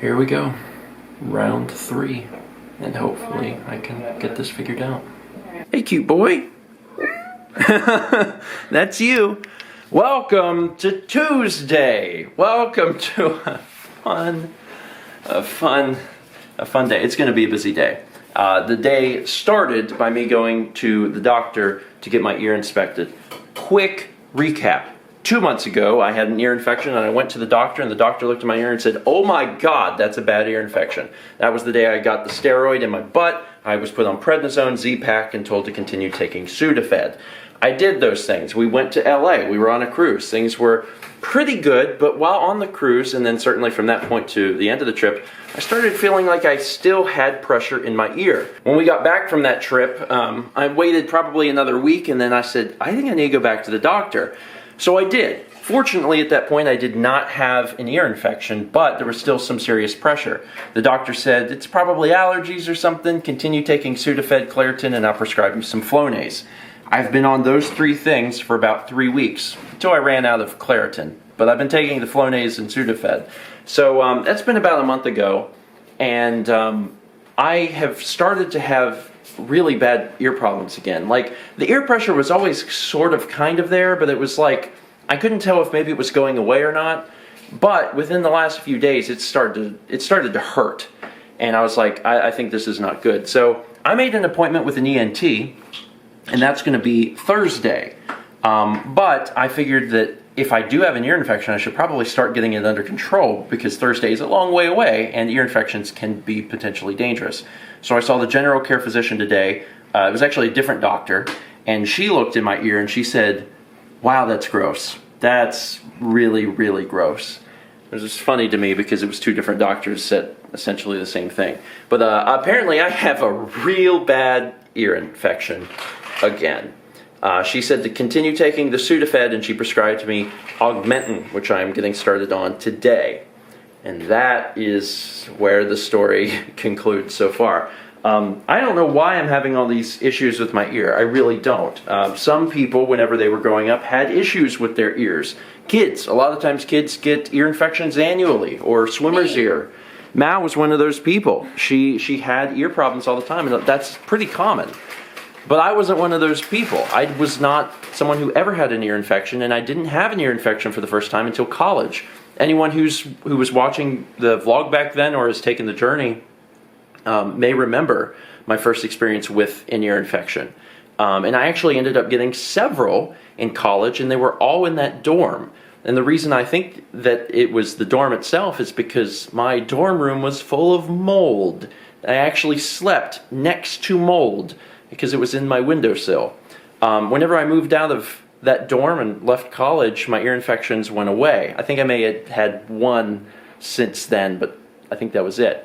Here we go, round 3, and hopefully I can get this figured out. Hey, cute boy. That's you. Welcome to Tuesday. Welcome to a fun day. It's going to be a busy day. The day started by me going to the doctor to get my ear inspected. Quick recap. 2 months ago, I had an ear infection, and I went to the doctor, and the doctor looked at my ear and said, "Oh my God, that's a bad ear infection." That was the day I got the steroid in my butt. I was put on prednisone, Z-Pak, and told to continue taking Sudafed. I did those things. We went to LA. We were on a cruise. Things were pretty good, but while on the cruise, and then certainly from that point to the end of the trip, I started feeling like I still had pressure in my ear. When we got back from that trip, I waited probably another week, and then I said, I think I need to go back to the doctor. So I did. Fortunately, at that point, I did not have an ear infection, but there was still some serious pressure. The doctor said, it's probably allergies or something. Continue taking Sudafed, Claritin, and I'll prescribe you some Flonase. I've been on those 3 things for about 3 weeks, until I ran out of Claritin. But I've been taking the Flonase and Sudafed. So that's been about a month ago, and I have started to have really bad ear problems again. Like, the ear pressure was always sort of kind of there, but it was like, I couldn't tell if maybe it was going away or not. But within the last few days, it started to hurt. And I was like, I think this is not good. So I made an appointment with an ENT, and that's going to be Thursday. But I figured that if I do have an ear infection, I should probably start getting it under control, because Thursday is a long way away and ear infections can be potentially dangerous. So I saw the general care physician today. It was actually a different doctor, and she looked in my ear and she said, "Wow, that's gross. That's really, really gross." It was just funny to me because it was 2 different doctors said essentially the same thing. But apparently I have a real bad ear infection again. She said to continue taking the Sudafed, and she prescribed to me Augmentin, which I'm getting started on today. And that is where the story concludes so far. I don't know why I'm having all these issues with my ear. I really don't. Some people, whenever they were growing up, had issues with their ears. Kids, a lot of times kids get ear infections annually, or swimmer's ear. Mao was one of those people. She had ear problems all the time, and that's pretty common. But I wasn't one of those people. I was not someone who ever had an ear infection, and I didn't have an ear infection for the first time until college. Anyone who was watching the vlog back then or has taken the journey may remember my first experience with an ear infection. And I actually ended up getting several in college, and they were all in that dorm. And the reason I think that it was the dorm itself is because my dorm room was full of mold. I actually slept next to mold because it was in my windowsill. Whenever I moved out of that dorm and left college, my ear infections went away. I think I may have had 1 since then, but I think that was it.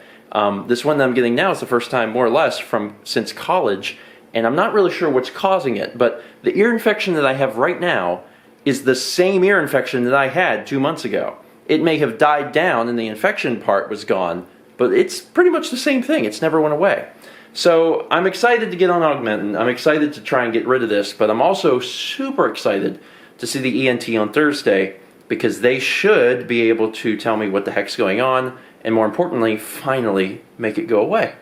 This one that I'm getting now is the first time, more or less, since college, and I'm not really sure what's causing it, but the ear infection that I have right now is the same ear infection that I had 2 months ago. It may have died down and the infection part was gone, but it's pretty much the same thing. It's never went away. So I'm excited to get on Augmentin. I'm excited to try and get rid of this, but I'm also super excited to see the ENT on Thursday, because they should be able to tell me what the heck's going on, and more importantly, finally make it go away.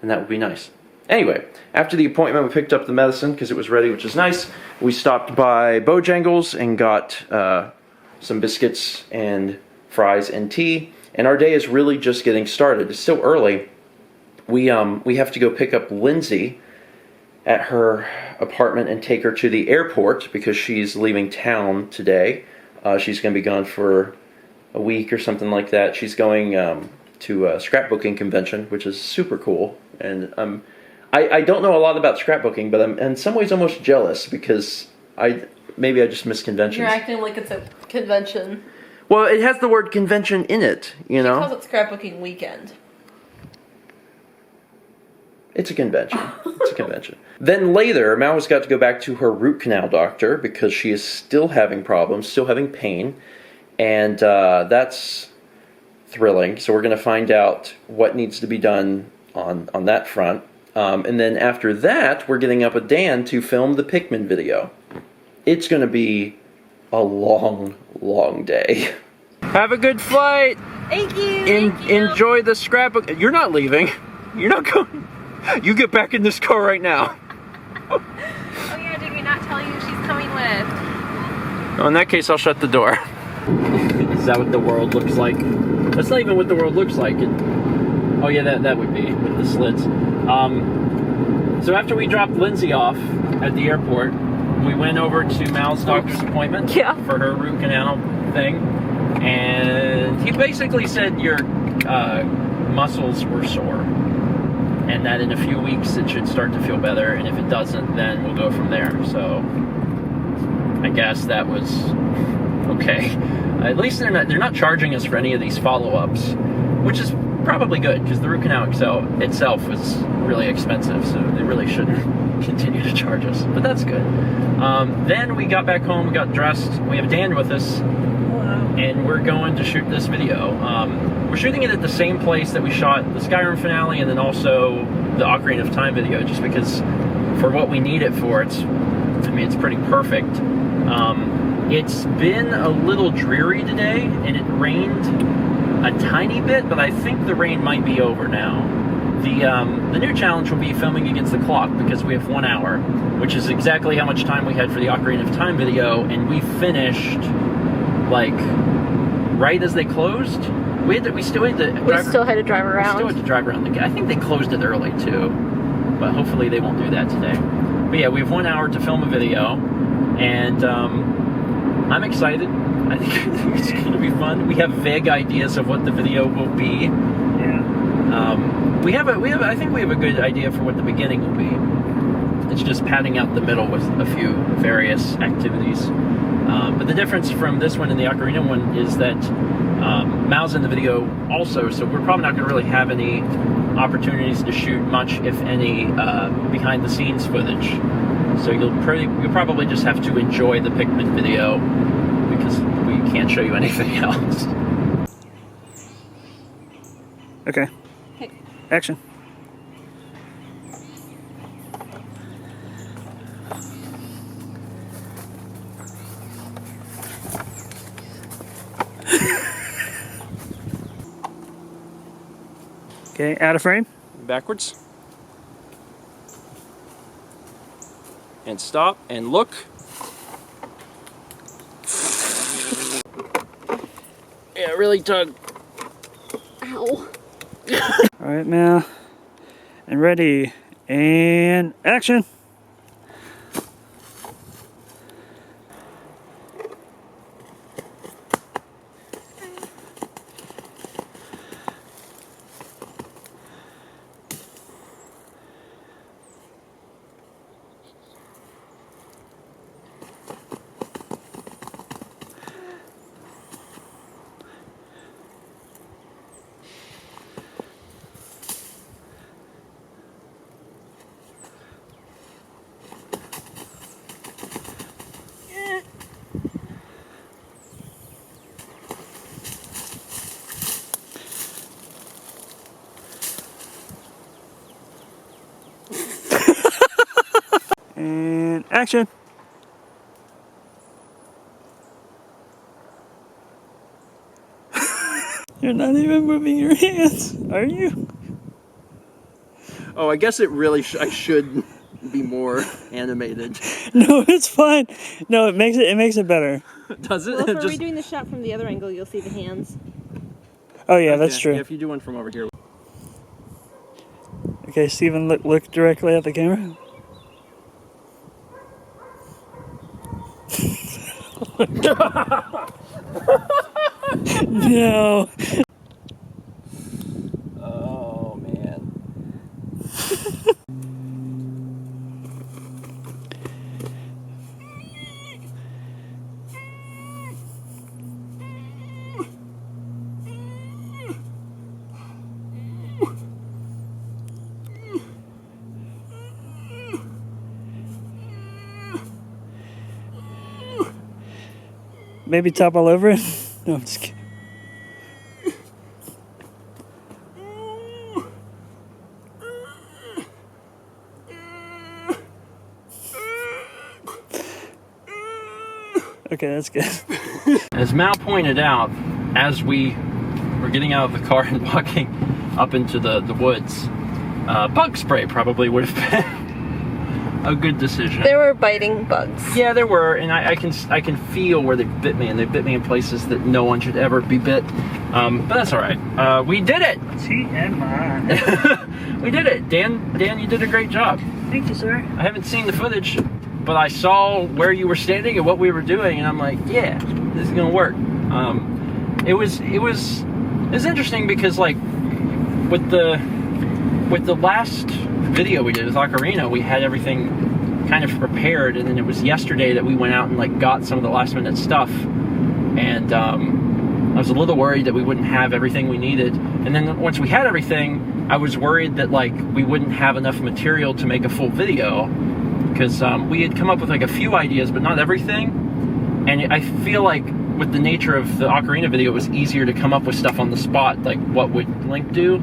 And that would be nice. Anyway, after the appointment, we picked up the medicine because it was ready, which is nice. We stopped by Bojangles and got some biscuits and fries and tea, and our day is really just getting started. It's still early. We have to go pick up Lindsay at her apartment and take her to the airport because she's leaving town today. She's going to be gone for a week or something like that. She's going to a scrapbooking convention, which is super cool. And I don't know a lot about scrapbooking, but I'm in some ways almost jealous because maybe I just miss conventions. You're acting like it's a convention. Well, it has the word convention in it, you know? She calls it scrapbooking weekend. It's a convention. It's a convention. Then later, Mal's got to go back to her root canal doctor because she is still having problems, still having pain. And that's thrilling. So we're going to find out what needs to be done on that front. And then after that, we're getting up with Dan to film the Pikmin video. It's going to be a long, long day. Have a good flight! Thank you. Thank you. Enjoy the scrapbook. You're not leaving. You're not going. You get back in this car right now. Oh yeah, did we not tell you she's coming with? Oh, in that case, I'll shut the door. Is that what the world looks like? That's not even what the world looks like. Oh yeah, that would be with the slits. So after we dropped Lindsay off at the airport, we went over to Mal's doctor's appointment for her root canal thing, and he basically said your muscles were sore, and that in a few weeks it should start to feel better, and if it doesn't, then we'll go from there. So I guess that was okay. At least they're not charging us for any of these follow-ups, which is probably good, because the root canal itself was really expensive, so they really shouldn't continue to charge us, but that's good. Then we got back home, we got dressed, we have Dan with us, and we're going to shoot this video. We're shooting it at the same place that we shot the Skyrim finale, and then also the Ocarina of Time video, just because for what we need it for, it's pretty perfect. It's been a little dreary today, and it rained a tiny bit, but I think the rain might be over now. The new challenge will be filming against the clock, because we have 1 hour, which is exactly how much time we had for the Ocarina of Time video, and we finished like right as they closed. We still had to drive around. We still had to drive around I think they closed it early too, but hopefully they won't do that today. But yeah, we have 1 hour to film a video, and I'm excited. I think it's going to be fun. We have vague ideas of what the video will be. Yeah. I think we have a good idea for what the beginning will be. It's just padding out the middle with a few various activities. But the difference from this one and the Ocarina one is that Mal's in the video also, so we're probably not going to really have any opportunities to shoot much, if any, behind-the-scenes footage. So you'll probably just have to enjoy the Pikmin video, because we can't show you anything else. Okay. Hey. Action. Okay, out of frame. Backwards. And stop and look. Yeah, really tug. Ow. All right, Mal. And ready. And action. And action. You're not even moving your hands, are you? Oh, I guess it really I should be more animated. No, it's fine. No, it makes it better. Does it? Well, if we're redoing the shot from the other angle, you'll see the hands. Oh yeah, that's true. Yeah, if you do one from over here. Okay, Steven, look directly at the camera. No. Oh man. Maybe top all over it? No, I'm just kidding. Okay, that's good. As Mal pointed out, as we we're getting out of the car and walking up into the woods. Bug spray probably would have been a good decision. There were biting bugs. Yeah, there were, and I can feel where they bit me, and they bit me in places that no one should ever be bit. But that's all right. We did it. TMI. We did it. Dan, you did a great job. Thank you, sir. I haven't seen the footage, but I saw where you were standing and what we were doing, and I'm like, yeah, this is gonna work. It was interesting because, like, with the last video we did with Ocarina, we had everything kind of prepared, and then it was yesterday that we went out and like got some of the last minute stuff, and I was a little worried that we wouldn't have everything we needed. And then once we had everything, I was worried that like we wouldn't have enough material to make a full video, because we had come up with like a few ideas, but not everything. And I feel like with the nature of the Ocarina video, it was easier to come up with stuff on the spot, like what would Link do.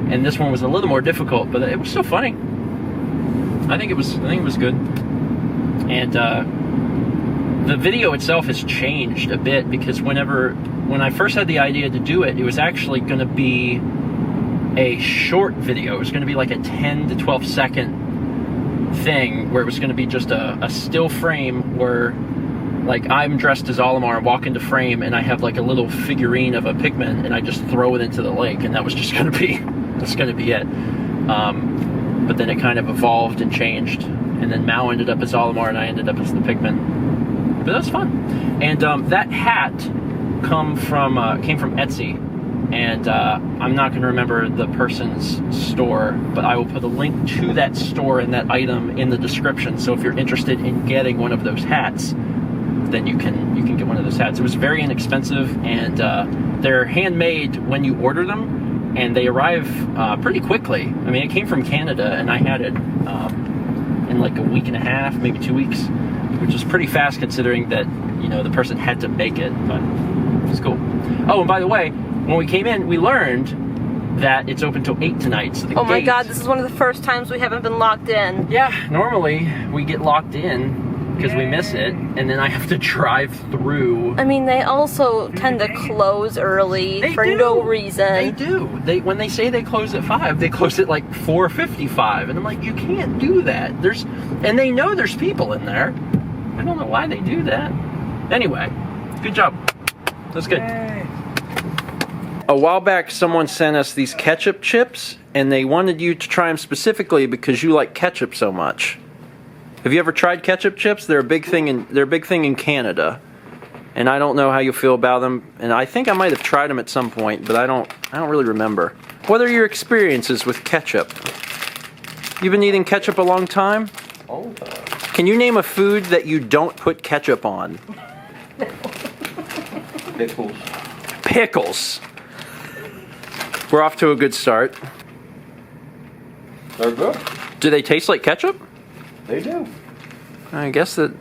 And this one was a little more difficult, but it was still funny. I think it was good. And the video itself has changed a bit, because when I first had the idea to do it, it was actually going to be a short video. It was going to be like a 10 to 12 second thing, where it was going to be just a still frame where, like, I'm dressed as Olimar and walk into frame, and I have like a little figurine of a Pikmin, and I just throw it into the lake, and that was just going to be it. But then it kind of evolved and changed, and then Mao ended up as Olimar, and I ended up as the Pikmin. But that was fun. And that hat came from Etsy, and I'm not going to remember the person's store, but I will put a link to that store and that item in the description. So if you're interested in getting one of those hats, then you can get one of those hats. It was very inexpensive, and they're handmade when you order them, and they arrive pretty quickly. I mean, it came from Canada, and I had it in like a week and a half, maybe 2 weeks, which is pretty fast considering that, you know, the person had to make it, but it's cool. Oh, and by the way, when we came in, we learned that it's open till 8 tonight. So oh my god, this is one of the first times we haven't been locked in. Yeah, normally we get locked in because we miss it, and then I have to drive through. I mean, they also tend to close early for no reason. They do. When they say they close at 5, they close at like 4:55, and I'm like, you can't do that. And they know there's people in there. I don't know why they do that. Anyway, good job. That's good. Yay. A while back, someone sent us these ketchup chips, and they wanted you to try them specifically because you like ketchup so much. Have you ever tried ketchup chips? They're a big thing in Canada, and I don't know how you feel about them. And I think I might have tried them at some point, but I don't really remember. What are your experiences with ketchup? You've been eating ketchup a long time? All the time. Can you name a food that you don't put ketchup on? Pickles. Pickles. We're off to a good start. They're good. Do they taste like ketchup? They do. I guess that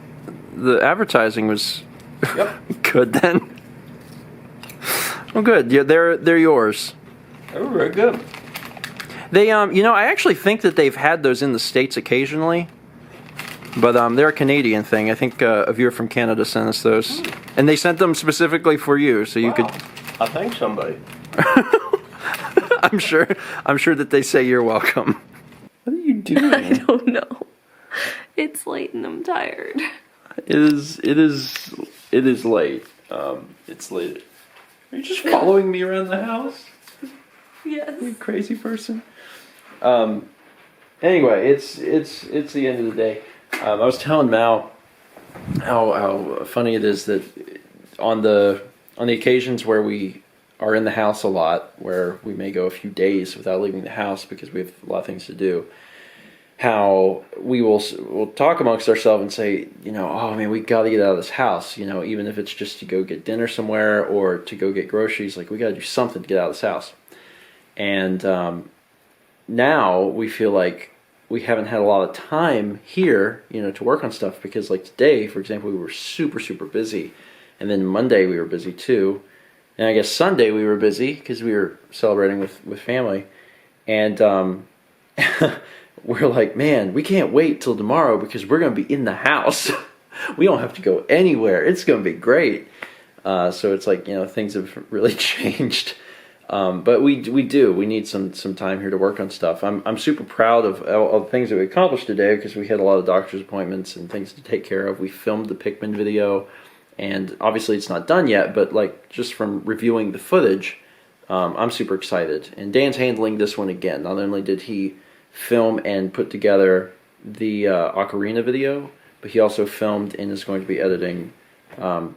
the advertising was good then. Well, good. Yeah, they're yours. They were very good. They you know, I actually think that they've had those in the States occasionally, but they're a Canadian thing. I think a viewer from Canada sent us those, and they sent them specifically for you, so you could. I thank somebody. I'm sure that they say you're welcome. What are you doing? I don't know. It's late and I'm tired. It is late. It's late. Are you just following me around the house? Yes. You crazy person. Anyway, it's the end of the day. I was telling Mal how funny it is that on the occasions where we are in the house a lot, where we may go a few days without leaving the house because we have a lot of things to do, how we'll talk amongst ourselves and say, you know, oh man, we got to get out of this house, you know, even if it's just to go get dinner somewhere or to go get groceries, like we got to do something to get out of this house. And now we feel like we haven't had a lot of time here, you know, to work on stuff, because like today, for example, we were super, super busy. And then Monday we were busy too. And I guess Sunday we were busy because we were celebrating with family. And we're like, man, we can't wait till tomorrow because we're going to be in the house. We don't have to go anywhere. It's going to be great. So it's like, you know, things have really changed. But we do. We need some time here to work on stuff. I'm super proud of all the things that we accomplished today because we had a lot of doctor's appointments and things to take care of. We filmed the Pikmin video, and obviously it's not done yet. But like just from reviewing the footage, I'm super excited. And Dan's handling this one again. Not only did he film and put together the Ocarina video, but he also filmed and is going to be editing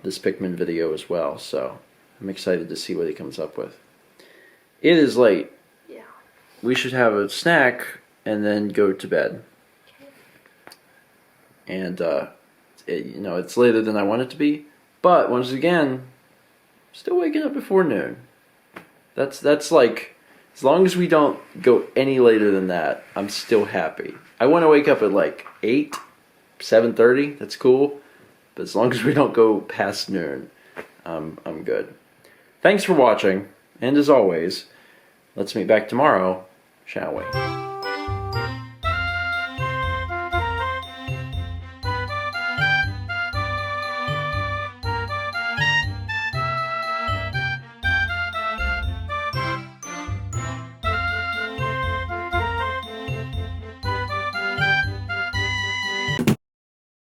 this Pikmin video as well. So I'm excited to see what he comes up with. It is late. Yeah. We should have a snack and then go to bed. And it's later than I want it to be, but once again, still waking up before noon. That's like, as long as we don't go any later than that, I'm still happy. I want to wake up at like 8, 7:30. That's cool, but as long as we don't go past noon, I'm good. Thanks for watching. And as always, let's meet back tomorrow, shall we?